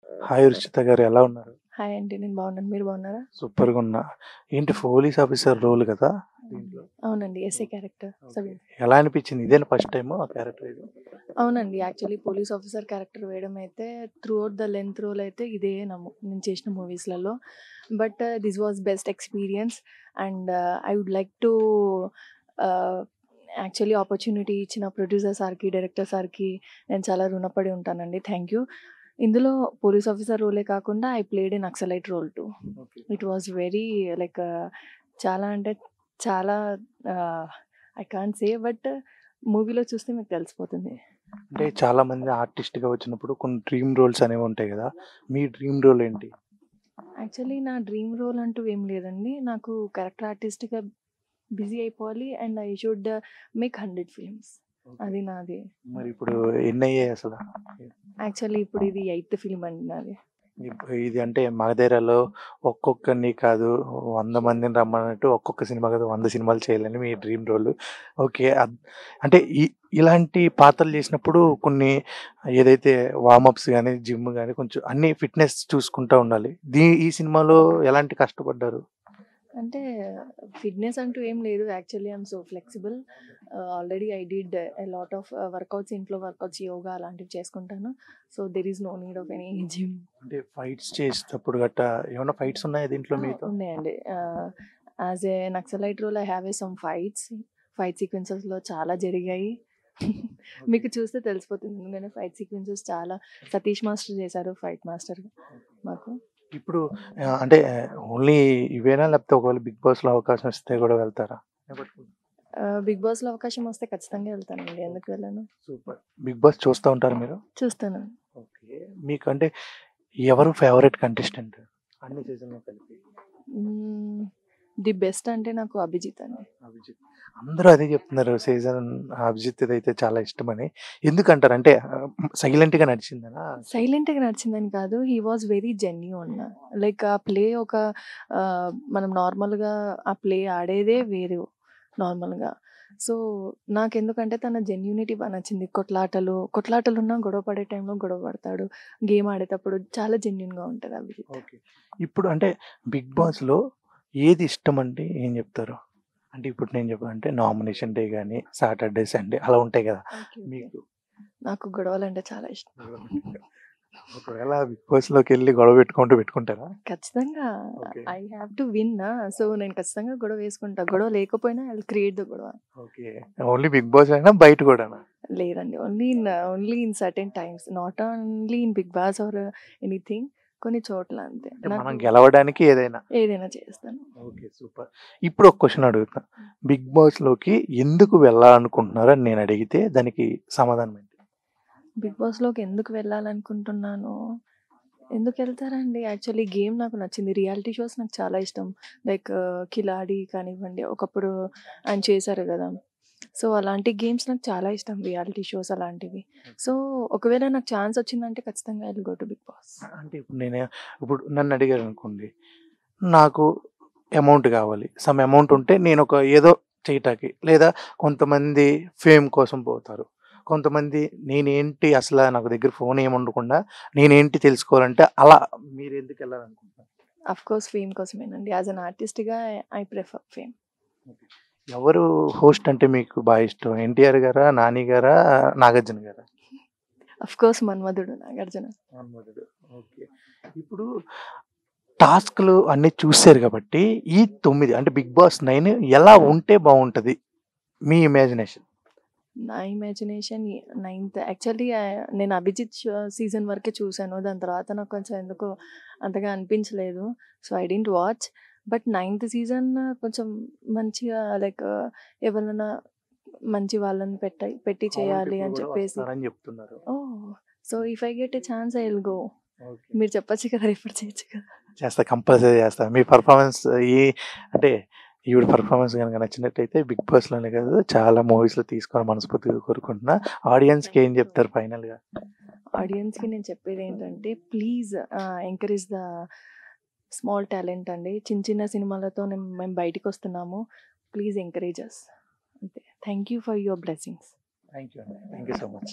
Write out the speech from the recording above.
Hi Ruchita గారు, ఎలా ఉన్నారు? హాయ్ అండి. నేను బాగున్నాను. మీరు బాగున్నారా? సూపర్‌గా ఉన్నా. ఏంటి పోలీస్ ఆఫీసర్ రోల్ కదా దీంట్లో? అవునండి. ఎస్ఏ క్యారెక్టర్. ఓకే. ఎలా అనిపించింది? ఇదేనా ఫస్ట్ టైము ఆ క్యారెక్టర్ ఇది? అవునండి. యాక్చువల్లీ పోలీస్ ఆఫీసర్ క్యారెక్టర్ వేయడం అయితే త్రూఅవుట్ ద లెంత్ రోల్ అయితే ఇదే నేను చేసిన మూవీస్‌లలో. But this was best experience and I would like to ah, actually opportunity ఇచ్చిన ప్రొడ్యూసర్ సార్‌కి, డైరెక్టర్ సార్‌కి నేను చాలా రుణపడి ఉంటానండి. Thank you. ఇందులో పోలీస్ ఆఫీసర్ రోలే కాకుండా I played a Naxalite role too. Okay. It was very like చాలా అంటే చాలా ఐ కాంట్ సే బట్ మూవీలో చూస్తే మీకు తెలిసిపోతుంది. అంటే చాలామంది ఆర్టిస్ట్‌గా వచ్చినప్పుడు కొన్ని డ్రీమ్ రోల్స్ అనేవి ఉంటాయి కదా! మీ డ్రీమ్ రోల్ ఏంటి? యాక్చువల్లీ నా డ్రీమ్ రోల్ అంటూ ఏం లేదండి. నాకు క్యారెక్టర్ ఆర్టిస్ట్‌గా బిజీ అయిపోవాలి and I should make 100 films. Okay. అది నాది. మరి ఇప్పుడు ఎన్నయ్యాయి అసల? యాక్చువల్లీ ఇప్పుడు ఇది 8థ్ ఫిల్మ్ అండి నాది. ఇది అంటే మగధీరలో ఒక్కొక్కరిని కాదు 100 మందిని రమ్మన్నట్టు ఒక్కొక్క సినిమా కాదు 100 సినిమాలు చేయాలని మీ డ్రీమ్ రోల్. ఓకే. అంటే ఇలాంటి పాత్రలు చేసినప్పుడు కొన్ని ఏదైతే వార్మప్స్ గాని, జిమ్ గాని కొంచెం అన్నీ ఫిట్‌నెస్ చూసుకుంటా ఉండాలి. ఈ సినిమాలో ఎలాంటి కష్టపడ్డారు? అంటే ఫిట్‌నెస్ అంటూ ఏం లేదు. Actually I'm so flexible. Already I did a lot of workouts, ఇంట్లో వర్కౌట్స్, యోగా అలాంటివి చేసుకుంటాను. So, there is no need of any gym. అంటే ఫైట్స్ చేసేటప్పుడు గట్టా ఏమన్నా ఫైట్స్ ఉన్నాయా దీంట్లో మీతో? ఉన్నాయండి. As a Naxalite role I have some fights. Fight సీక్వెన్సెస్‌లో చాలా జరిగాయి. మీకు చూస్తే తెలిసిపోతుంది. ఎందుకంటే ఫైట్ సీక్వెన్సెస్ చాలా సతీష్ మాస్టర్ చేశారు ఫైట్ మాస్టర్ మాకు. ఇప్పుడు అంటే ఓన్లీ ఇవేనా? లేకపోతే ఒకవేళ 'బిగ్ బాస్‌లో' అవకాశం ఇస్తే గూడా వెళ్తారా? బిగ్ బాస్‌లో అవకాశం వస్తే ఖచ్చితంగా వెళ్తానండి. ఎందుకు వెళ్ళను? సూపర్. 'బిగ్ బాస్' చూస్తా ఉంటారా మీరు? చూస్తాను. ఓకే. మీకంటే ఎవరు ఫేవరెట్ కంటెస్టెంట్? అన్ని సీజన్‌లో కలిపి. ది బెస్ట్ అంటే నాకు అభిజిత్ అండి. అభిజిత్. అందరూ అదే చెప్తున్నారు. అభిజిత్‌దయితే చాలా ఇష్టమని. ఎందుకంటారు? అంటే సైలెంట్‌గా నడిచిందనా? సైలెంట్‌గా నడిచిందని కాదు. He was very genuine. Like ఆ ప్లే ఒక మనం నార్మల్‌గా ఆ ప్లే ఆడేదే వేరు నార్మల్‌గా. సో, నాకెందుకంటే తన జెన్యూనిటీ బా నచ్చింది. కొట్లాటలున్నా గొడవ పడే టైంలో గొడవ పడతాడు. గేమ్ ఆడేటప్పుడు చాలా జెన్యూన్‌గా ఉంటది అభిజిత్. ఓకే. ఇప్పుడు అంటే 'బిగ్ బాస్‌లో' ఏది ఇష్టమంటే ఏం చెప్తారు? అంటే ఇప్పుడు నేను చెప్పాలంటే నామినేషన్ డే గాని, సాటర్‌డే, సండే అలా ఉంటాయి గదా! ఓకే. మీకు నాకు గొడవలంటే చాలా ఇష్టం. ఒకవేళ 'బిగ్ బాస్‌లోకెళ్ళి గొడవ పెట్టుకుంటారా? ఖచ్చితంగా. Okay. I have to win. So, నేను ఖచ్చితంగా గొడవ వేసుకుంటా. గొడవ లేకపోయినా ఐ విల్ క్రియేట్ ద గొడవ. ఓకే. ఓన్లీ 'బిగ్ బాస్' అయినా బయట గూడానా? లేదండి. Only in certain times. Not only in 'Bigg Boss' or anything. కొన్ని చోట్ల అంతే. అంటే మనం నాకు గెలవడానికి ఏదైనా. ఏదైనా చేస్తాను. ఓకే. సూపర్. ఇప్పుడు ఒక క్వెషన్ అడుగుతా. 'బిగ్ బాస్‌లోకి ఎందుకు వెళ్ళాలనుకుంటున్నారని నేను అడిగితే దానికి సమాధానం ఏంటి? 'బిగ్ బాస్‌లోకి ఎందుకు వెళ్ళాలనుకుంటున్నాను? ఎందుకెళ్తారండి? యాక్చువల్లీ గేమ్ నాకు నచ్చింది. రియాలిటీ షోస్ నాకు చాలా ఇష్టం. లైక్ 'కిలాడి' కానివ్వండి, ఒకప్పుడు ఆయన చేశారు గదా! సో, అలాంటి గేమ్స్ నాకు చాలా ఇష్టం. రియాలిటీ షోస్ అలాంటివి. సో, ఒకవేళ నాకు ఛాన్స్ వచ్చిందంటే ఖచ్చితంగా I will go to 'Bigg Boss.' అంటే ఇప్పుడు నన్ను అడిగారనుకోండి. నాకు అమౌంట్ గావాలి. సమ్ అమౌంట్ ఉంటే నేనొక ఏదో చేయటానికి లేదా కొంతమంది ఫేమ్ కోసం పోతారు. కొంతమంది నేనేంటి అసల నాకు దగ్గర ఫోన్ ఏమి ఉండకుండా నేనేంటి తెలుసుకోవాలంటే అలా మీరెందుకెళ్ళాలనుకుంటున్నారు? అఫ్‌కోర్స్ ఫేమ్ కోసమేనండి. యాస్ ఎన్ ఆర్టిస్ట్‌గా ఐ ప్రిఫర్ ఫేమ్. ఓకే. ఎవరు హోస్ట్ అంటే మీకు ఇష్టం? 'ఎన్టీఆర్' గారా? 'నాని' గారా? 'నాగార్జున' గారా? అఫ్‌కోర్స్ 'మన్మధుడు' 'నాగార్జున.' మన్మధుడు. ఓకే. ఇప్పుడు టాస్క్‌లు అన్నీ చూసారు గాబట్టి, ఈ 9 అంటే 'బిగ్ బాస్ 9' ఎలా ఉంటే బావుంటది? మీ ఇమాజినేషన్. నా ఇమాజినేషన్ నైన్త్ యాక్చువల్లీ నేను 'అభిజిత్' సీజన్ వరకే చూసాను. దాని తర్వాత నాకు కొంచెం ఎందుకో అంతగా అనిపించలేదు. So, I didn't watch. But ninth season కొంచెం మంచిగా లైక్ ఎవరినైనా మంచి వాళ్ళని పెట్టి అవును. చేయాలి ఇప్పుడు అని గూడా చెప్పేసి. వస్తారని జెప్తున్నారు. Oh! So, if I get a chance I will go. Okay. మీరు చెప్పొచ్చు కదా! రిఫర్ చేయొచ్చు కదా! చేస్తా. కంపల్సరీ చేస్తా. మీ పెర్ఫార్మన్స్ ఈ అంటే ఈవిడ పెర్ఫార్మన్స్ గనుక నచ్చినట్టయితే 'బిగ్ బాస్‌లోనే' కాదు చాలా మూవీస్‌లో తీసుకోవాలని మనస్ఫూర్తిగా కోరుకుంటున్నా. ఆడియన్స్‌కి ఏం జెప్తారు ఫైనల్‌గా? ఆడియన్స్‌కి నేను చెప్పేదేంటంటే please encourage the small talent అండి. చిన్న చిన్న సినిమాలతో మేము బయటికొస్తున్నాము. Please encourage us. అంతే. Thank you for your blessings. Thank you అండి. Thank you so much.